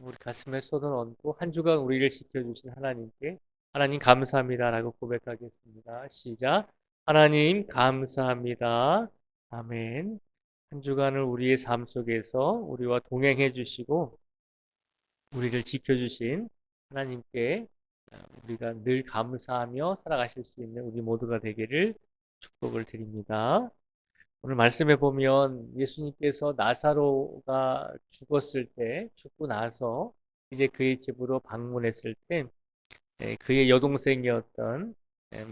우리 가슴에 손을 얹고 한 주간 우리를 지켜주신 하나님께 하나님 감사합니다라고 고백하겠습니다. 시작. 하나님 감사합니다. 아멘. 한 주간을 우리의 삶 속에서 우리와 동행해 주시고 우리를 지켜주신 하나님께 우리가 늘 감사하며 살아가실 수 있는 우리 모두가 되기를 축복을 드립니다. 오늘 말씀에 보면 예수님께서 나사로가 죽었을 때, 죽고 나서 이제 그의 집으로 방문했을 때 그의 여동생이었던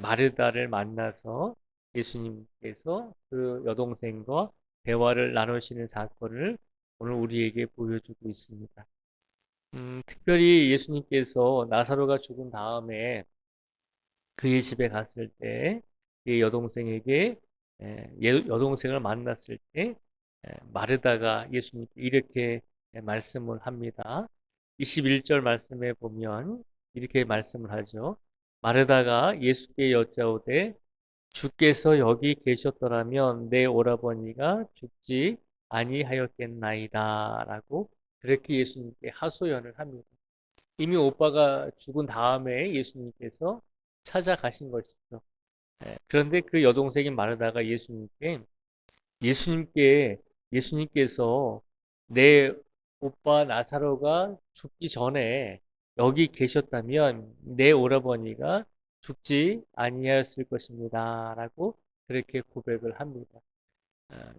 마르다를 만나서 예수님께서 그 여동생과 대화를 나누시는 사건을 오늘 우리에게 보여주고 있습니다. 특별히 예수님께서 나사로가 죽은 다음에 그의 집에 갔을 때 그의 여동생에게 여동생을 만났을 때 마르다가 예수님께 이렇게 말씀을 합니다. 21절 말씀에 보면 이렇게 말씀을 하죠. 마르다가 예수께 여짜오되 주께서 여기 계셨더라면 내 오라버니가 죽지 아니하였겠나이다 라고 그렇게 예수님께 하소연을 합니다. 이미 오빠가 죽은 다음에 예수님께서 찾아가신 것이죠. 그런데 그 여동생이 마르다가 예수님께 예수님께서 내 오빠 나사로가 죽기 전에 여기 계셨다면 내 오라버니가 죽지 아니하였을 것입니다라고 그렇게 고백을 합니다.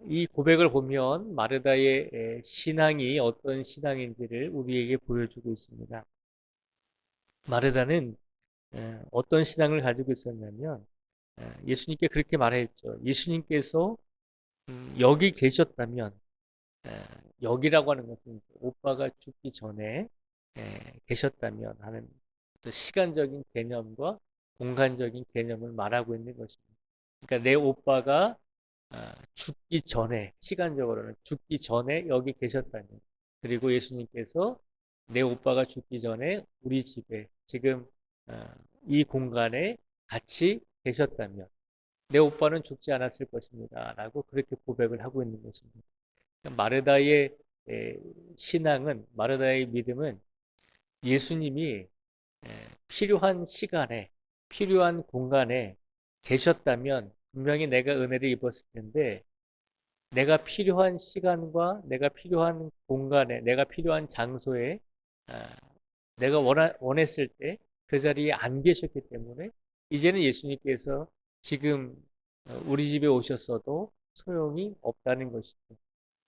이 고백을 보면 마르다의 신앙이 어떤 신앙인지를 우리에게 보여주고 있습니다. 마르다는 어떤 신앙을 가지고 있었냐면 예수님께 그렇게 말했죠. 예수님께서 여기 계셨다면 여기라고 하는 것은 오빠가 죽기 전에 계셨다면 하는 어떤 시간적인 개념과 공간적인 개념을 말하고 있는 것입니다. 그러니까 내 오빠가 죽기 전에 시간적으로는 죽기 전에 여기 계셨다면 그리고 예수님께서 내 오빠가 죽기 전에 우리 집에 지금 어, 이 공간에 같이 계셨다면 내 오빠는 죽지 않았을 것입니다. 라고 그렇게 고백을 하고 있는 것입니다. 마르다의 신앙은, 마르다의 믿음은 예수님이 필요한 시간에, 필요한 공간에 계셨다면 분명히 내가 은혜를 입었을 텐데 내가 필요한 시간과 내가 필요한 공간에, 내가 필요한 장소에 아, 내가 원했을 때 그 자리에 안 계셨기 때문에 이제는 예수님께서 지금 우리 집에 오셨어도 소용이 없다는 것이죠.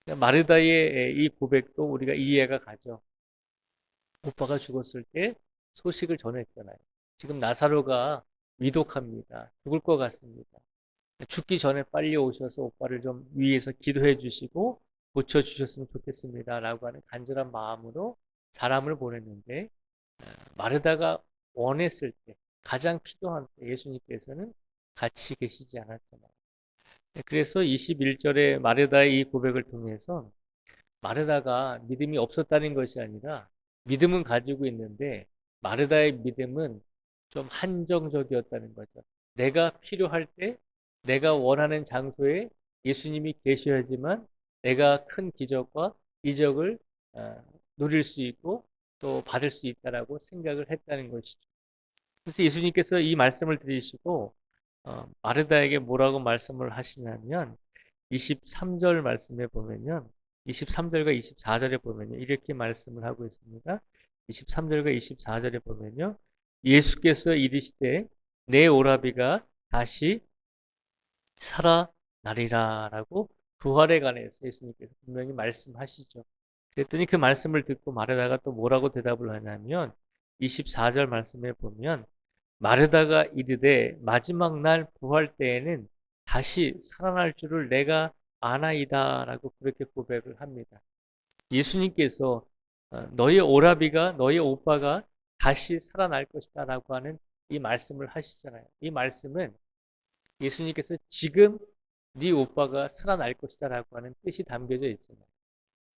그러니까 마르다의 이 고백도 우리가 이해가 가죠. 오빠가 죽었을 때 소식을 전했잖아요. 지금 나사로가 위독합니다. 죽을 것 같습니다. 죽기 전에 빨리 오셔서 오빠를 좀 위에서 기도해 주시고 고쳐주셨으면 좋겠습니다. 라고 하는 간절한 마음으로 사람을 보냈는데 마르다가 원했을 때 가장 필요한 때 예수님께서는 같이 계시지 않았잖아요. 그래서 21절에 마르다의 이 고백을 통해서 마르다가 믿음이 없었다는 것이 아니라 믿음은 가지고 있는데 마르다의 믿음은 좀 한정적이었다는 거죠. 내가 필요할 때 내가 원하는 장소에 예수님이 계셔야지만 내가 큰 기적과 이적을 누릴 수 있고 또 받을 수 있다라고 생각을 했다는 것이죠. 그래서 예수님께서 이 말씀을 드리시고 마르다에게 뭐라고 말씀을 하시냐면 23절 말씀에 보면요. 23절과 24절에 보면요. 이렇게 말씀을 하고 있습니다. 23절과 24절에 보면요. 예수께서 이르시되 내 오라비가 다시 살아나리라라고 부활에 관해서 예수님께서 분명히 말씀하시죠. 그랬더니 그 말씀을 듣고 마르다가 또 뭐라고 대답을 하냐면 24절 말씀에 보면 마르다가 이르되 마지막 날 부활 때에는 다시 살아날 줄을 내가 아나이다라고 그렇게 고백을 합니다. 예수님께서 너의 오라비가 너의 오빠가 다시 살아날 것이다라고 하는 이 말씀을 하시잖아요. 이 말씀은 예수님께서 지금 네 오빠가 살아날 것이다라고 하는 뜻이 담겨져 있잖아요.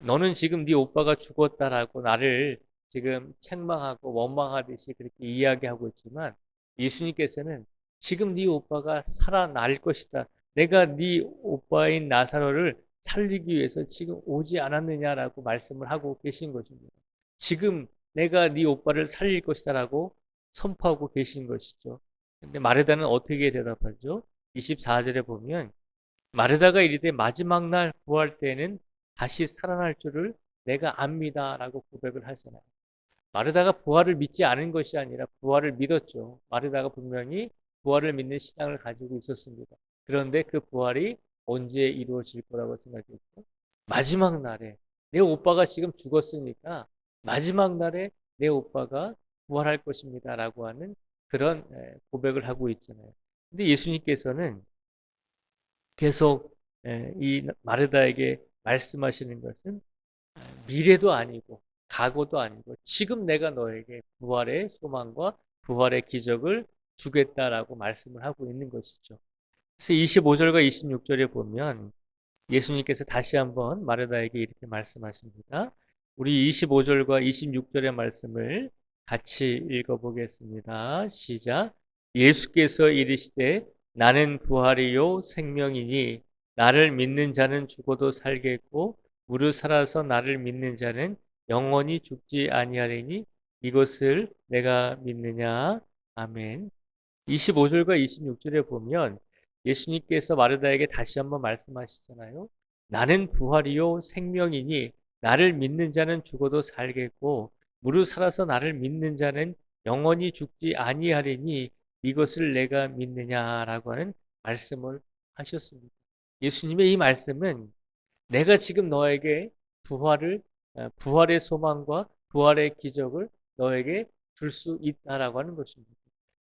너는 지금 네 오빠가 죽었다라고 나를 지금 책망하고 원망하듯이 그렇게 이야기하고 있지만 예수님께서는 지금 네 오빠가 살아날 것이다. 내가 네 오빠인 나사로를 살리기 위해서 지금 오지 않았느냐라고 말씀을 하고 계신 것입니다. 지금 내가 네 오빠를 살릴 것이다라고 선포하고 계신 것이죠. 근데 마르다는 어떻게 대답하죠? 24절에 보면 마르다가 이르되 마지막 날 부활 때에는 다시 살아날 줄을 내가 압니다라고 고백을 하잖아요. 마르다가 부활을 믿지 않은 것이 아니라 부활을 믿었죠. 마르다가 분명히 부활을 믿는 신앙을 가지고 있었습니다. 그런데 그 부활이 언제 이루어질 거라고 생각했죠? 마지막 날에 내 오빠가 지금 죽었으니까 마지막 날에 내 오빠가 부활할 것입니다라고 하는 그런 고백을 하고 있잖아요. 근데 예수님께서는 계속 이 마르다에게 말씀하시는 것은 미래도 아니고 과거도 아니고 지금 내가 너에게 부활의 소망과 부활의 기적을 주겠다라고 말씀을 하고 있는 것이죠. 그래서 25절과 26절에 보면 예수님께서 다시 한번 마르다에게 이렇게 말씀하십니다. 우리 25절과 26절의 말씀을 같이 읽어보겠습니다. 시작. 예수께서 이르시되 나는 부활이요 생명이니 나를 믿는 자는 죽어도 살겠고 무릇 살아서 나를 믿는 자는 영원히 죽지 아니하리니 이것을 내가 믿느냐. 아멘. 25절과 26절에 보면 예수님께서 마르다에게 다시 한번 말씀하시잖아요. 나는 부활이요 생명이니 나를 믿는 자는 죽어도 살겠고 무릇 살아서 나를 믿는 자는 영원히 죽지 아니하리니 이것을 내가 믿느냐라고 하는 말씀을 하셨습니다. 예수님의 이 말씀은 내가 지금 너에게 부활을 부활의 소망과 부활의 기적을 너에게 줄 수 있다라고 하는 것입니다.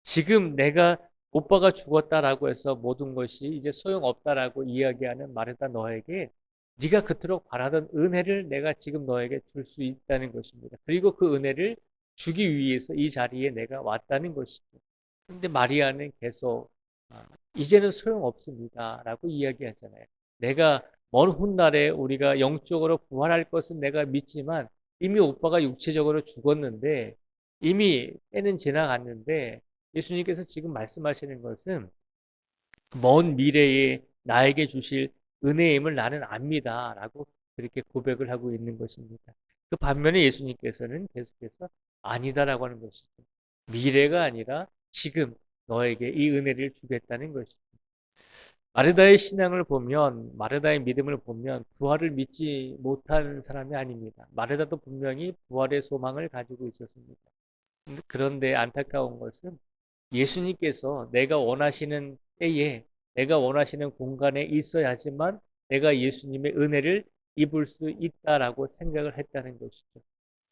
지금 내가 오빠가 죽었다라고 해서 모든 것이 이제 소용없다라고 이야기하는 말에다 너에게 네가 그토록 바라던 은혜를 내가 지금 너에게 줄 수 있다는 것입니다. 그리고 그 은혜를 주기 위해서 이 자리에 내가 왔다는 것이죠. 그런데 마리아는 계속 이제는 소용없습니다라고 이야기하잖아요. 내가 먼 훗날에 우리가 영적으로 부활할 것은 내가 믿지만 이미 오빠가 육체적으로 죽었는데 이미 때는 지나갔는데 예수님께서 지금 말씀하시는 것은 먼 미래에 나에게 주실 은혜임을 나는 압니다라고 그렇게 고백을 하고 있는 것입니다. 그 반면에 예수님께서는 계속해서 아니다라고 하는 것이죠. 미래가 아니라 지금 너에게 이 은혜를 주겠다는 것이죠. 마르다의 신앙을 보면, 마르다의 믿음을 보면 부활을 믿지 못한 사람이 아닙니다. 마르다도 분명히 부활의 소망을 가지고 있었습니다. 그런데 안타까운 것은 예수님께서 내가 원하시는 때에 내가 원하시는 공간에 있어야지만 내가 예수님의 은혜를 입을 수 있다라고 생각을 했다는 것이죠.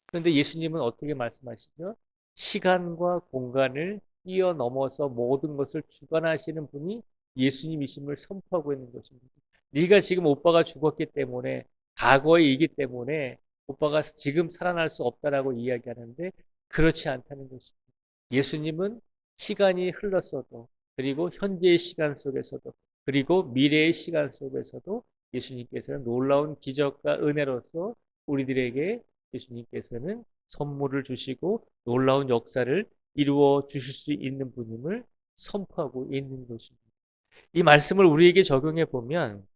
그런데 예수님은 어떻게 말씀하시죠? 시간과 공간을 뛰어넘어서 모든 것을 주관하시는 분이 예수님이심을 선포하고 있는 것입니다. 네가 지금 오빠가 죽었기 때문에 과거에 이기 때문에 오빠가 지금 살아날 수 없다라고 이야기하는데 그렇지 않다는 것입니다. 예수님은 시간이 흘렀어도 그리고 현재의 시간 속에서도 그리고 미래의 시간 속에서도 예수님께서는 놀라운 기적과 은혜로서 우리들에게 예수님께서는 선물을 주시고 놀라운 역사를 이루어 주실 수 있는 분임을 선포하고 있는 것입니다. 이 말씀을 우리에게 적용해 보면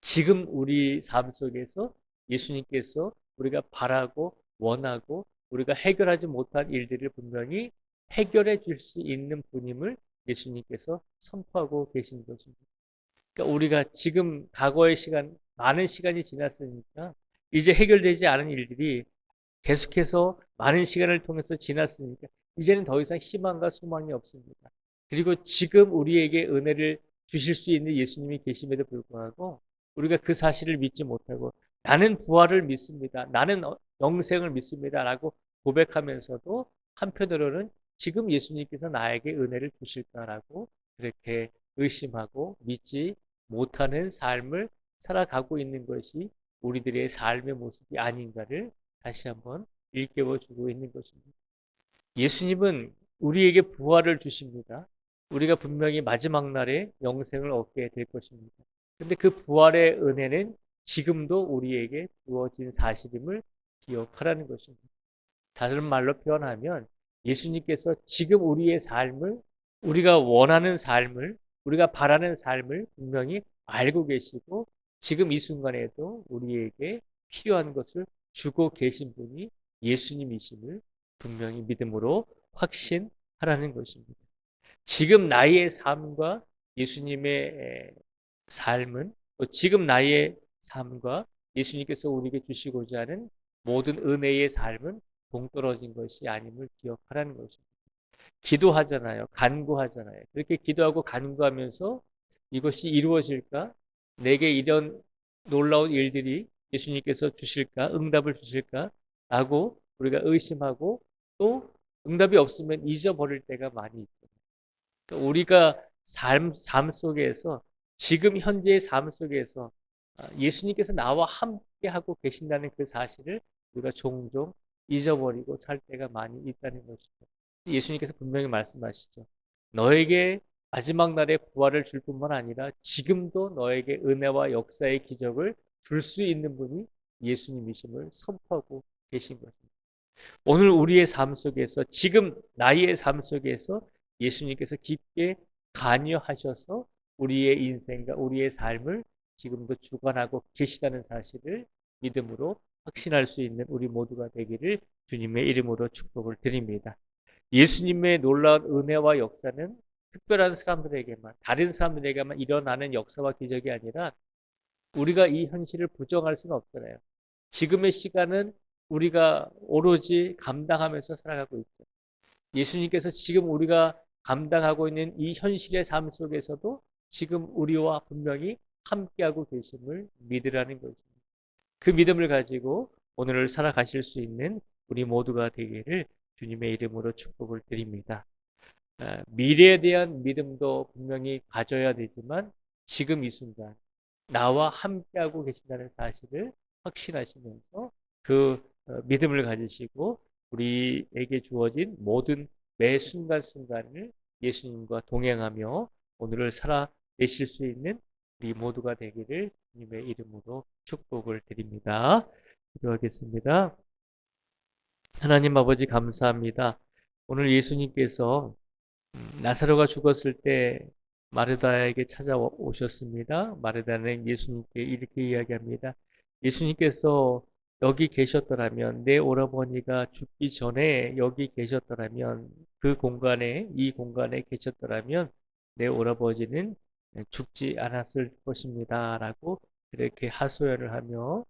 지금 우리 삶 속에서 예수님께서 우리가 바라고 원하고 우리가 해결하지 못한 일들을 분명히 해결해 줄 수 있는 분임을 예수님께서 선포하고 계신 것입니다. 그러니까 우리가 지금 과거의 시간, 많은 시간이 지났으니까 이제 해결되지 않은 일들이 계속해서 많은 시간을 통해서 지났으니까 이제는 더 이상 희망과 소망이 없습니다. 그리고 지금 우리에게 은혜를 주실 수 있는 예수님이 계심에도 불구하고 우리가 그 사실을 믿지 못하고 나는 부활을 믿습니다. 나는 영생을 믿습니다. 라고 고백하면서도 한편으로는 지금 예수님께서 나에게 은혜를 주실까라고 그렇게 의심하고 믿지 못하는 삶을 살아가고 있는 것이 우리들의 삶의 모습이 아닌가를 다시 한번 일깨워주고 있는 것입니다. 예수님은 우리에게 부활을 주십니다. 우리가 분명히 마지막 날에 영생을 얻게 될 것입니다. 그런데 그 부활의 은혜는 지금도 우리에게 주어진 사실임을 기억하라는 것입니다. 다른 말로 표현하면 예수님께서 지금 우리의 삶을 우리가 원하는 삶을 우리가 바라는 삶을 분명히 알고 계시고 지금 이 순간에도 우리에게 필요한 것을 주고 계신 분이 예수님이심을 분명히 믿음으로 확신하라는 것입니다. 지금 나의 삶과 예수님의 삶은 또 지금 나의 삶과 예수님께서 우리에게 주시고자 하는 모든 은혜의 삶은 동떨어진 것이 아님을 기억하라는 것입니다. 기도하잖아요. 간구하잖아요. 그렇게 기도하고 간구하면서 이것이 이루어질까? 내게 이런 놀라운 일들이 예수님께서 주실까? 응답을 주실까? 라고 우리가 의심하고 또 응답이 없으면 잊어버릴 때가 많이 있죠. 그러니까 우리가 삶 속에서 지금 현재의 삶 속에서 예수님께서 나와 함께 하고 계신다는 그 사실을 우리가 종종 잊어버리고 살 때가 많이 있다는 것이죠. 예수님께서 분명히 말씀하시죠. 너에게 마지막 날에 부활을 줄 뿐만 아니라 지금도 너에게 은혜와 역사의 기적을 줄 수 있는 분이 예수님이심을 선포하고 계신 것입니다. 오늘 우리의 삶 속에서 지금 나의 삶 속에서 예수님께서 깊게 관여하셔서 우리의 인생과 우리의 삶을 지금도 주관하고 계시다는 사실을 믿음으로 확신할 수 있는 우리 모두가 되기를 주님의 이름으로 축복을 드립니다. 예수님의 놀라운 은혜와 역사는 특별한 사람들에게만, 다른 사람들에게만 일어나는 역사와 기적이 아니라 우리가 이 현실을 부정할 수는 없잖아요. 지금의 시간은 우리가 오로지 감당하면서 살아가고 있죠. 예수님께서 지금 우리가 감당하고 있는 이 현실의 삶 속에서도 지금 우리와 분명히 함께하고 계심을 믿으라는 것입니다. 그 믿음을 가지고 오늘을 살아가실 수 있는 우리 모두가 되기를 주님의 이름으로 축복을 드립니다. 미래에 대한 믿음도 분명히 가져야 되지만 지금 이 순간 나와 함께하고 계신다는 사실을 확신하시면서 그 믿음을 가지시고 우리에게 주어진 모든 매 순간순간을 예수님과 동행하며 오늘을 살아내실 수 있는 우리 모두가 되기를 주님의 이름으로 축복을 드립니다. 기도하겠습니다. 하나님 아버지 감사합니다. 오늘 예수님께서 나사로가 죽었을 때 마르다에게 찾아오셨습니다. 마르다는 예수님께 이렇게 이야기합니다. 예수님께서 여기 계셨더라면 내 오라버니가 죽기 전에 여기 계셨더라면 이 공간에 계셨더라면 내 오라버지는 죽지 않았을 것입니다. 라고 이렇게 하소연을 하며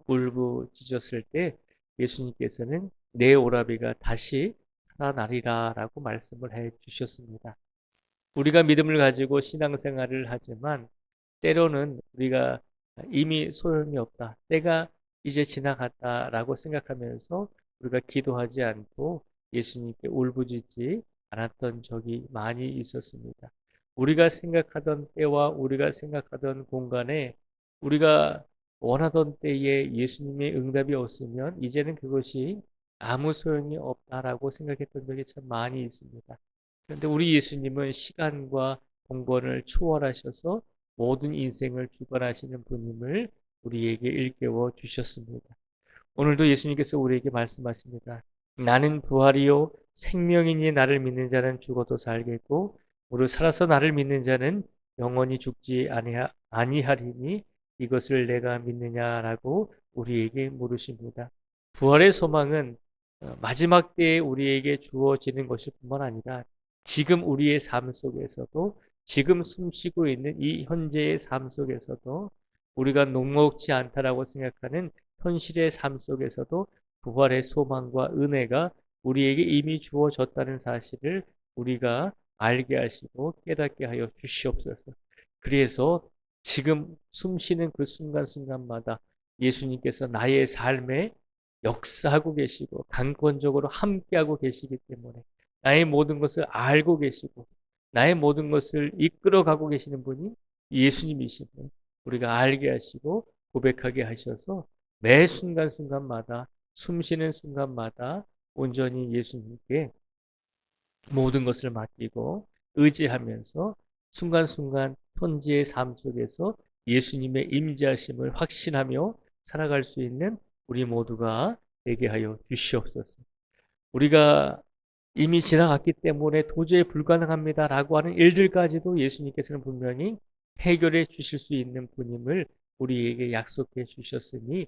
울부짖었을 때 예수님께서는 내 오라비가 다시 살아나리라 라고 말씀을 해 주셨습니다. 우리가 믿음을 가지고 신앙생활을 하지만 때로는 우리가 이미 소용이 없다. 때가 이제 지나갔다라고 생각하면서 우리가 기도하지 않고 예수님께 울부짖지 않았던 적이 많이 있었습니다. 우리가 생각하던 때와 우리가 생각하던 공간에 우리가 원하던 때에 예수님의 응답이 없으면 이제는 그것이 아무 소용이 없다라고 생각했던 적이 참 많이 있습니다. 그런데 우리 예수님은 시간과 공간을 초월하셔서 모든 인생을 주관하시는 분임을 우리에게 일깨워 주셨습니다. 오늘도 예수님께서 우리에게 말씀하십니다. 나는 부활이요 생명이니 나를 믿는 자는 죽어도 살겠고 무릇 살아서 나를 믿는 자는 영원히 죽지 아니하리니 이것을 내가 믿느냐라고 우리에게 물으십니다. 부활의 소망은 마지막 때에 우리에게 주어지는 것일 뿐만 아니라 지금 우리의 삶 속에서도 지금 숨쉬고 있는 이 현재의 삶 속에서도 우리가 녹록지 않다라고 생각하는 현실의 삶 속에서도 부활의 소망과 은혜가 우리에게 이미 주어졌다는 사실을 우리가 알게 하시고 깨닫게 하여 주시옵소서. 그래서 지금 숨쉬는 그 순간순간마다 예수님께서 나의 삶에 역사하고 계시고 강권적으로 함께하고 계시기 때문에 나의 모든 것을 알고 계시고 나의 모든 것을 이끌어가고 계시는 분이 예수님이심을 우리가 알게 하시고 고백하게 하셔서 매 순간순간마다 숨쉬는 순간마다 온전히 예수님께 모든 것을 맡기고 의지하면서 순간순간 현재의 삶 속에서 예수님의 임재하심을 확신하며 살아갈 수 있는 우리 모두가 되게 하여 주시옵소서. 우리가 이미 지나갔기 때문에 도저히 불가능합니다라고 하는 일들까지도 예수님께서는 분명히 해결해 주실 수 있는 분임을 우리에게 약속해 주셨으니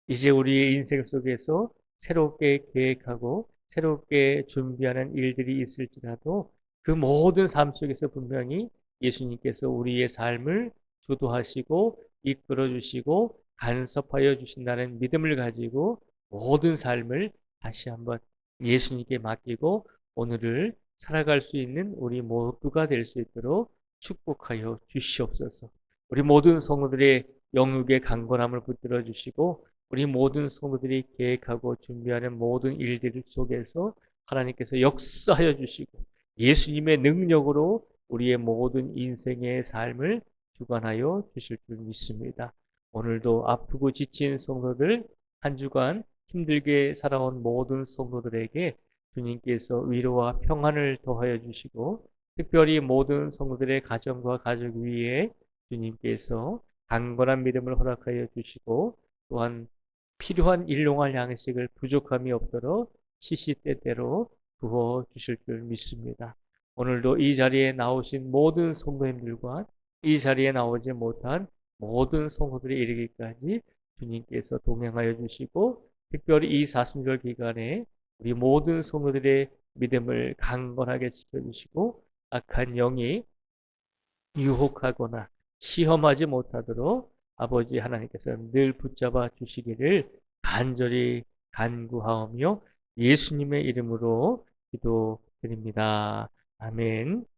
이제 우리의 인생 속에서 새롭게 계획하고 새롭게 준비하는 일들이 있을지라도 그 모든 삶 속에서 분명히 예수님께서 우리의 삶을 주도하시고 이끌어 주시고 간섭하여 주신다는 믿음을 가지고 모든 삶을 다시 한번 예수님께 맡기고 오늘을 살아갈 수 있는 우리 모두가 될 수 있도록 축복하여 주시옵소서. 우리 모든 성도들의 영육의 강건함을 붙들어 주시고 우리 모든 성도들이 계획하고 준비하는 모든 일들 속에서 하나님께서 역사하여 주시고 예수님의 능력으로 우리의 모든 인생의 삶을 주관하여 주실 줄 믿습니다. 오늘도 아프고 지친 성도들, 한 주간 힘들게 살아온 모든 성도들에게 주님께서 위로와 평안을 더하여 주시고 특별히 모든 성도들의 가정과 가족 위에 주님께서 강건한 믿음을 허락하여 주시고 또한 필요한 일용할 양식을 부족함이 없도록 시시때때로 부어 주실 줄 믿습니다. 오늘도 이 자리에 나오신 모든 성도님들과 이 자리에 나오지 못한 모든 성도들이 이르기까지 주님께서 동행하여 주시고 특별히 이 사순절 기간에 우리 모든 성도들의 믿음을 강건하게 지켜주시고 악한 영이 유혹하거나 시험하지 못하도록 아버지 하나님께서 늘 붙잡아 주시기를 간절히 간구하오며 예수님의 이름으로 기도드립니다. 아멘.